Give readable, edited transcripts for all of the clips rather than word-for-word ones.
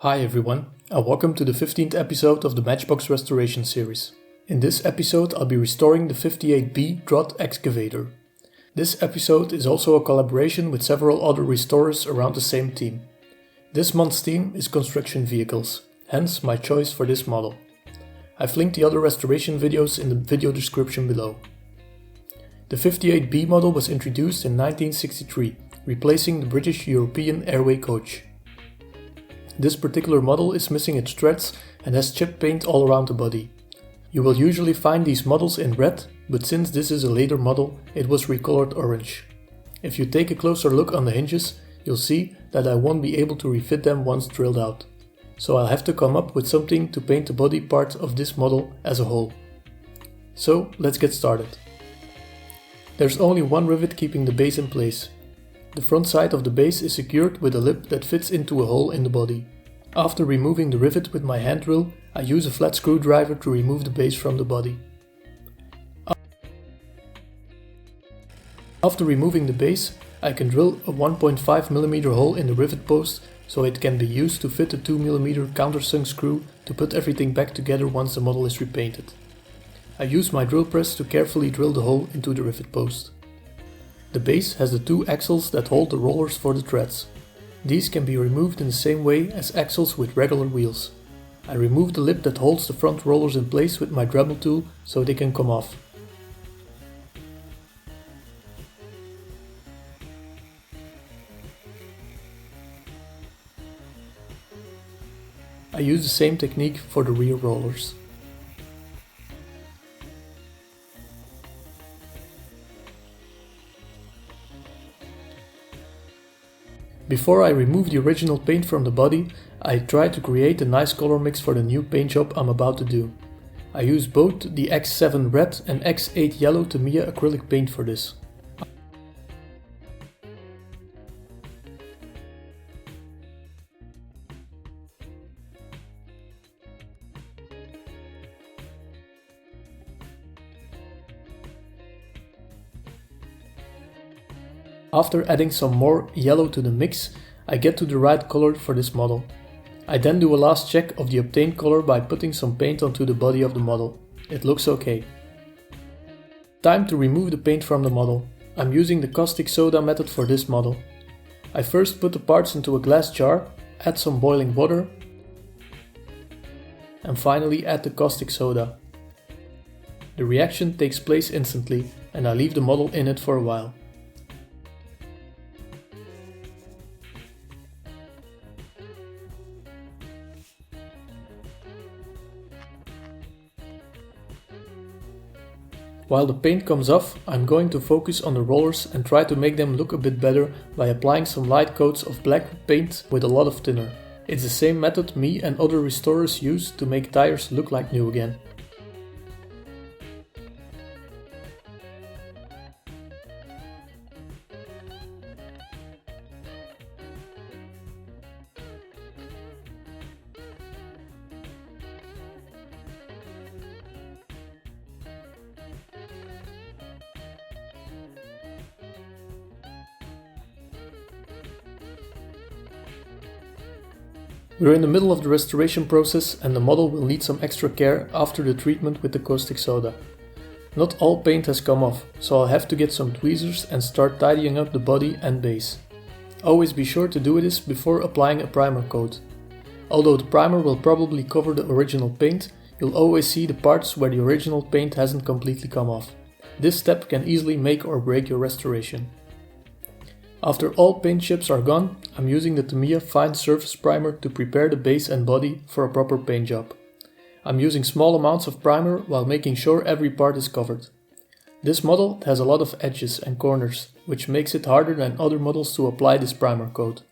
Hi everyone, and welcome to the 15th episode of the Matchbox Restoration series. In this episode I'll be restoring the 58b Drott Excavator. This episode is also a collaboration with several other restorers around the same team. This month's theme is construction vehicles, hence my choice for this model. I've linked the other restoration videos in the video description below. The 58b model was introduced in 1963, replacing the British European Airway coach. This particular model is missing its treads and has chip paint all around the body. You will usually find these models in red, but since this is a later model, it was recolored orange. If you take a closer look on the hinges, you'll see that I won't be able to refit them once drilled out. So I'll have to come up with something to paint the body part of this model as a whole. So let's get started. There's only one rivet keeping the base in place. The front side of the base is secured with a lip that fits into a hole in the body. After removing the rivet with my hand drill, I use a flat screwdriver to remove the base from the body. After removing the base, I can drill a 1.5mm hole in the rivet post so it can be used to fit a 2mm countersunk screw to put everything back together once the model is repainted. I use my drill press to carefully drill the hole into the rivet post. The base has the two axles that hold the rollers for the treads. These can be removed in the same way as axles with regular wheels. I remove the lip that holds the front rollers in place with my Dremel tool so they can come off. I use the same technique for the rear rollers. Before I remove the original paint from the body, I try to create a nice color mix for the new paint job I'm about to do. I use both the X7 red and X8 yellow Tamiya acrylic paint for this. After adding some more yellow to the mix, I get to the right color for this model. I then do a last check of the obtained color by putting some paint onto the body of the model. It looks okay. Time to remove the paint from the model. I'm using the caustic soda method for this model. I first put the parts into a glass jar, add some boiling water, and finally add the caustic soda. The reaction takes place instantly and I leave the model in it for a while. While the paint comes off, I'm going to focus on the rollers and try to make them look a bit better by applying some light coats of black paint with a lot of thinner. It's the same method me and other restorers use to make tires look like new again. We're in the middle of the restoration process and the model will need some extra care after the treatment with the caustic soda. Not all paint has come off, so I'll have to get some tweezers and start tidying up the body and base. Always be sure to do this before applying a primer coat. Although the primer will probably cover the original paint, you'll always see the parts where the original paint hasn't completely come off. This step can easily make or break your restoration. After all paint chips are gone, I'm using the Tamiya Fine Surface Primer to prepare the base and body for a proper paint job. I'm using small amounts of primer while making sure every part is covered. This model has a lot of edges and corners, which makes it harder than other models to apply this primer coat.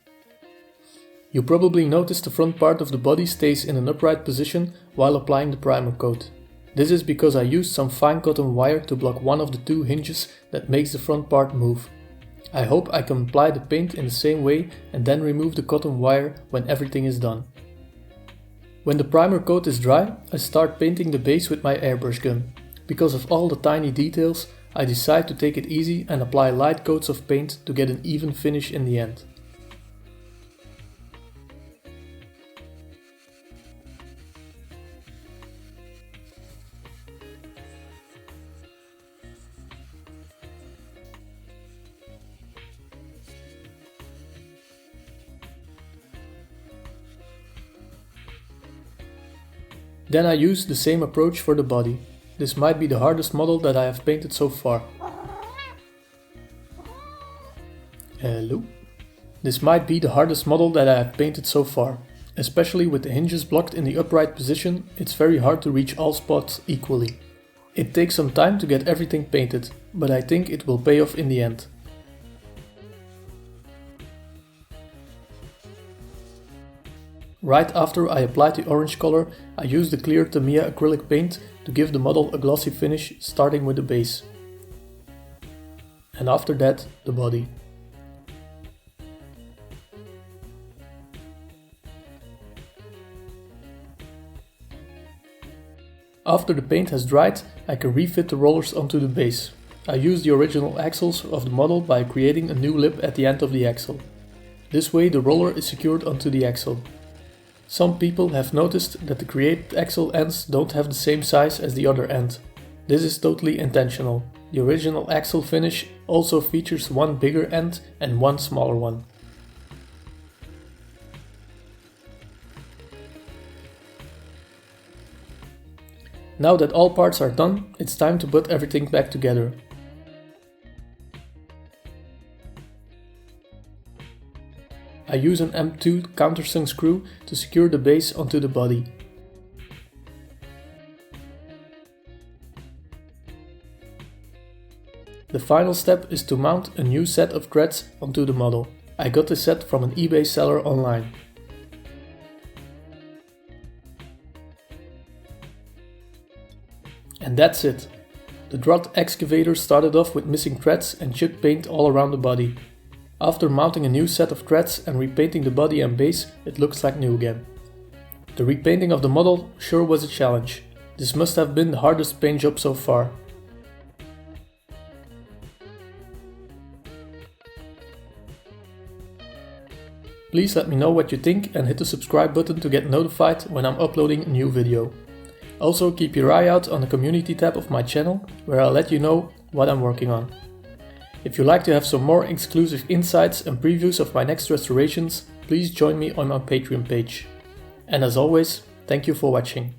You probably noticed the front part of the body stays in an upright position while applying the primer coat. This is because I used some fine cotton wire to block one of the two hinges that makes the front part move. I hope I can apply the paint in the same way and then remove the cotton wire when everything is done. When the primer coat is dry, I start painting the base with my airbrush gun. Because of all the tiny details, I decide to take it easy and apply light coats of paint to get an even finish in the end. Then I used the same approach for the body. This might be the hardest model that I have painted so far. Hello. This might be the hardest model that I have painted so far. Especially with the hinges blocked in the upright position, it's very hard to reach all spots equally. It takes some time to get everything painted, but I think it will pay off in the end. Right after I applied the orange color, I used the clear Tamiya acrylic paint to give the model a glossy finish, starting with the base. And after that, the body. After the paint has dried, I can refit the rollers onto the base. I used the original axles of the model by creating a new lip at the end of the axle. This way the roller is secured onto the axle. Some people have noticed that the created axle ends don't have the same size as the other end. This is totally intentional. The original axle finish also features one bigger end and one smaller one. Now that all parts are done, it's time to put everything back together. I use an M2 countersunk screw to secure the base onto the body. The final step is to mount a new set of threads onto the model. I got the set from an eBay seller online. And that's it. The Drott Excavator started off with missing threads and chipped paint all around the body. After mounting a new set of threads and repainting the body and base, it looks like new again. The repainting of the model sure was a challenge. This must have been the hardest paint job so far. Please let me know what you think and hit the subscribe button to get notified when I'm uploading a new video. Also keep your eye out on the community tab of my channel, where I'll let you know what I'm working on. If you'd like to have some more exclusive insights and previews of my next restorations, please join me on my Patreon page. And as always, thank you for watching.